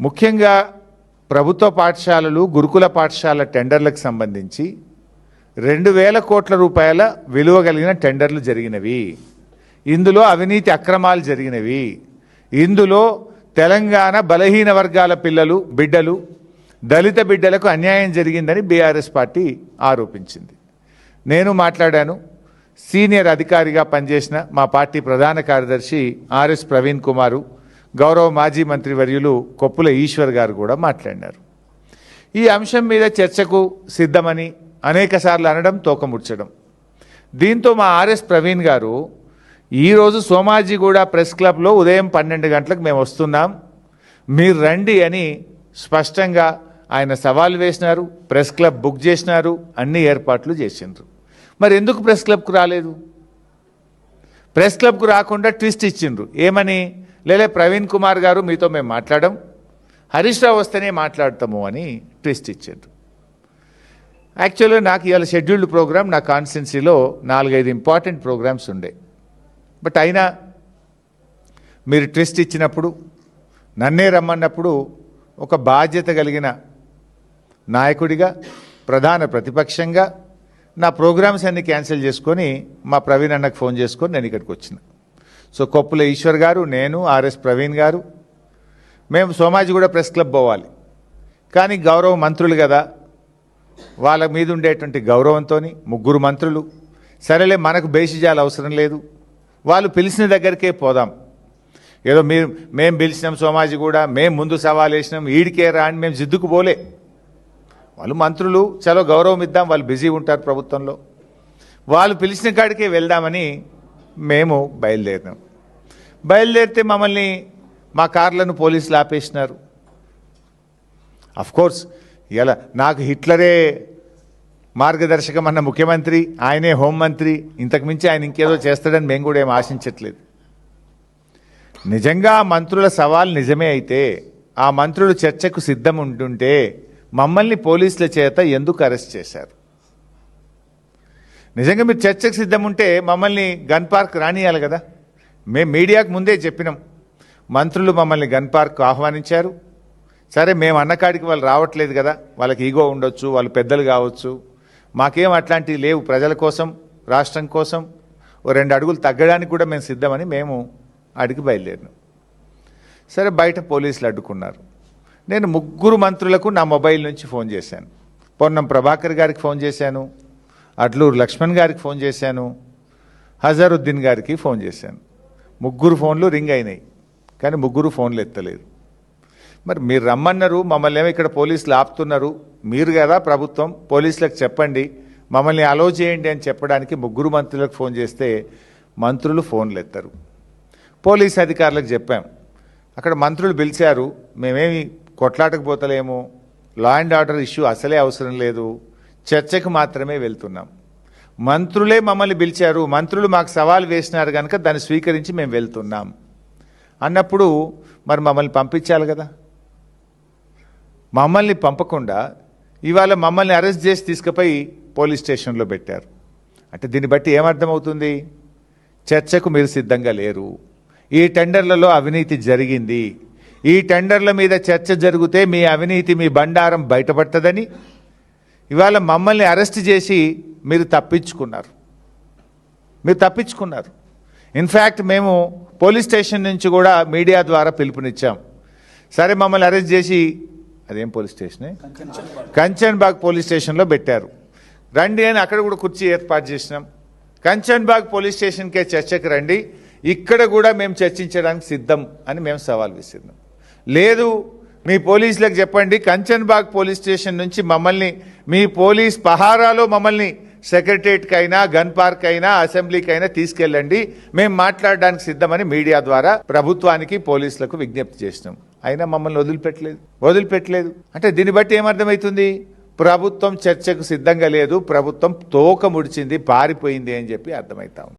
ముఖ్యంగా ప్రభుత్వ పాఠశాలలు గురుకుల పాఠశాల టెండర్లకు సంబంధించి 2000 కోట్ల రూపాయల విలువ కలిగిన టెండర్లు జరిగినవి. ఇందులో అవినీతి అక్రమాలు జరిగినవి. ఇందులో తెలంగాణ బలహీన వర్గాల బిడ్డలు దళిత బిడ్డలకు అన్యాయం జరిగిందని బీఆర్ఎస్ పార్టీ ఆరోపించింది. నేను మాట్లాడాను. సీనియర్ అధికారిగా పనిచేసిన మా పార్టీ ప్రధాన కార్యదర్శి ఆర్ఎస్ ప్రవీణ్ కుమారు, గౌరవ మాజీ మంత్రివర్యులు కొప్పుల ఈశ్వర్ గారు కూడా మాట్లాడినారు. ఈ అంశం మీద చర్చకు సిద్ధమని అనేకసార్లు అనడం, తోకముడ్చడం. దీంతో మా ఆర్ఎస్ ప్రవీణ్ గారు ఈరోజు సోమాజిగూడ ప్రెస్ క్లబ్లో ఉదయం 12 గంటలకు మేము వస్తున్నాం, మీరు రండి అని స్పష్టంగా ఆయన సవాల్ వేసినారు. ప్రెస్ క్లబ్ బుక్ చేసినారు, అన్ని ఏర్పాట్లు చేసిండ్రు. మరి ఎందుకు ప్రెస్ క్లబ్కు రాలేదు? ప్రెస్ క్లబ్కు రాకుండా ట్విస్ట్ ఇచ్చిండ్రు. ఏమని? లేలే ప్రవీణ్ కుమార్ గారు మీతో మేము మాట్లాడడం, హరీష్ రావు వస్తేనే మాట్లాడతాము అని ట్విస్ట్ ఇచ్చిండ్రు. యాక్చువల్గా నాకు ఇవాళ షెడ్యూల్డ్ ప్రోగ్రామ్ నా కాన్స్టిట్యున్సీలో 4-5 ఇంపార్టెంట్ ప్రోగ్రామ్స్ ఉండే. బట్ అయినా మీరు ట్విస్ట్ ఇచ్చినప్పుడు, నన్నే రమ్మన్నప్పుడు ఒక బాధ్యత కలిగిన నాయకుడిగా, ప్రధాన ప్రతిపక్షంగా నా ప్రోగ్రామ్స్ అన్ని క్యాన్సిల్ చేసుకొని మా ప్రవీణ్ అన్నకు ఫోన్ చేసుకొని నేను ఇక్కడికి వచ్చిన. సో కొప్పుల ఈశ్వర్ గారు, నేను, ఆర్ఎస్ ప్రవీణ్ గారు, మేము సోమాజిగూడ ప్రెస్ క్లబ్ పోవాలి. కానీ గౌరవ మంత్రులు కదా, వాళ్ళ మీద ఉండేటువంటి గౌరవంతో 3 మంత్రులు, సరేలే మనకు బేసిజాలు అవసరం లేదు, వాళ్ళు పిలిచిన దగ్గరికే పోదాం, ఏదో మేము పిలిచినాం సోమాజిగూడ, మేము ముందు సవాల్ వేసినాం, ఈడికే రా అని మేము జిద్దుకు పోలే. వాళ్ళు మంత్రులు, చలో గౌరవం ఇద్దాం, వాళ్ళు బిజీ ఉంటారు ప్రభుత్వంలో, వాళ్ళు పిలిచిన కాడికే వెళ్దామని మేము బయలుదేరినాం. బయలుదేరితే మమ్మల్ని, మా కార్లను పోలీసులు ఆపేసినారు. అఫ్కోర్స్ ఇలా నాకు హిట్లరే మార్గదర్శకం అన్న ముఖ్యమంత్రి, ఆయనే హోంమంత్రి, ఇంతకుమించి ఆయన ఇంకేదో చేస్తాడని మేము కూడా ఏం ఆశించట్లేదు. నిజంగా మంత్రుల సవాల్ నిజమే అయితే, ఆ మంత్రులు చర్చకు సిద్ధం ఉంటుంటే మమ్మల్ని పోలీసుల చేత ఎందుకు అరెస్ట్ చేశారు? నిజంగా మీరు చర్చకు సిద్ధం ఉంటే మమ్మల్ని గన్ పార్క్ రానియాలి కదా. మేము మీడియాకు ముందే చెప్పినాం, మంత్రులు మమ్మల్ని గన్ పార్క్ ఆహ్వానించారు. సరే, మేము అన్నకాడికి వాళ్ళు రావట్లేదు కదా, వాళ్ళకి ఈగో ఉండొచ్చు, వాళ్ళు పెద్దలు కావచ్చు, మాకేం అట్లాంటివి లేవు, ప్రజల కోసం, రాష్ట్రం కోసం 2 అడుగులు తగ్గడానికి కూడా మేము సిద్ధమని మేము అడిగి బయలుదేరినాం. సరే, బయట పోలీసులు అడ్డుకున్నారు. నేను 3 మంత్రులకు నా మొబైల్ నుంచి ఫోన్ చేశాను. పొన్నం ప్రభాకర్ గారికి ఫోన్ చేశాను, అడ్లూరు లక్ష్మణ్ గారికి ఫోన్ చేశాను, హజారుద్దీన్ గారికి ఫోన్ చేశాను. 3 ఫోన్లు రింగ్ అయినాయి, కానీ 3 ఫోన్లు ఎత్తలేదు. మరి మీరు రమ్మన్నారు, మమ్మల్ని ఏమో ఇక్కడ పోలీసులు ఆపుతున్నారు, మీరు కదా ప్రభుత్వం, పోలీసులకు చెప్పండి, మమ్మల్ని అలో చేయండి అని చెప్పడానికి 3 మంత్రులకు ఫోన్ చేస్తే మంత్రులు ఫోన్లు ఎత్తారు. పోలీస్ అధికారులకు చెప్పాం, అక్కడ మంత్రులు పిలిచారు, మేమేమి కొట్లాటకు పోతలేము, లా అండ్ ఆర్డర్ ఇష్యూ అసలే అవసరం లేదు, చర్చకు మాత్రమే వెళ్తున్నాం. మంత్రులే మమ్మల్ని పిలిచారు, మంత్రులు మాకు సవాల్ వేసినారు కనుక దాన్ని స్వీకరించి మేము వెళ్తున్నాం అన్నప్పుడు మరి మమ్మల్ని పంపించాలి కదా. మమ్మల్ని పంపకుండా ఇవాళ మమ్మల్ని అరెస్ట్ చేసి తీసుకుపోయి పోలీస్ స్టేషన్లో పెట్టారు. అంటే దీన్ని బట్టి ఏమర్థమవుతుంది? చర్చకు మీరు సిద్ధంగా లేరు. ఈ టెండర్లలో అవినీతి జరిగింది, ఈ టెండర్ల మీద చర్చ జరిగితే మీ అవినీతి, మీ బండారం బయటపడుతుందని ఇవాళ మమ్మల్ని అరెస్ట్ చేసి మీరు తప్పించుకున్నారు. ఇన్ఫ్యాక్ట్ మేము పోలీస్ స్టేషన్ నుంచి కూడా మీడియా ద్వారా పిలుపునిచ్చాం. సరే, మమ్మల్ని అరెస్ట్ చేసి అదేం పోలీస్ స్టేషనే, కంచన్బాగ్ పోలీస్ స్టేషన్లో పెట్టారు, రండి అని అక్కడ కూడా కుర్చీ ఏర్పాటు చేసినాం. కంచన్బాగ్ పోలీస్ స్టేషన్కే చర్చకు రండి, ఇక్కడ కూడా మేము చర్చించడానికి సిద్ధం అని మేము సవాల్ విసిరినాం. లేదు, మీ పోలీసులకు చెప్పండి, కంచన్బాగ్ పోలీస్ స్టేషన్ నుంచి మమ్మల్ని మీ పోలీస్ పహారాలో మమ్మల్ని సెక్రటరియట్కి అయినా, గన్ పార్క్ అయినా, అసెంబ్లీకి అయినా తీసుకెళ్ళండి, మేము మాట్లాడడానికి సిద్ధమని మీడియా ద్వారా ప్రభుత్వానికి, పోలీసులకు విజ్ఞప్తి చేసినాం. అయినా మమ్మల్ని వదిలిపెట్టలేదు. అంటే దీన్ని బట్టి ఏమర్థమవుతుంది? ప్రభుత్వం చర్చకు సిద్ధంగా లేదు, ప్రభుత్వం తోక ముడిచింది, పారిపోయింది అని చెప్పి అర్థమవుతా ఉంది.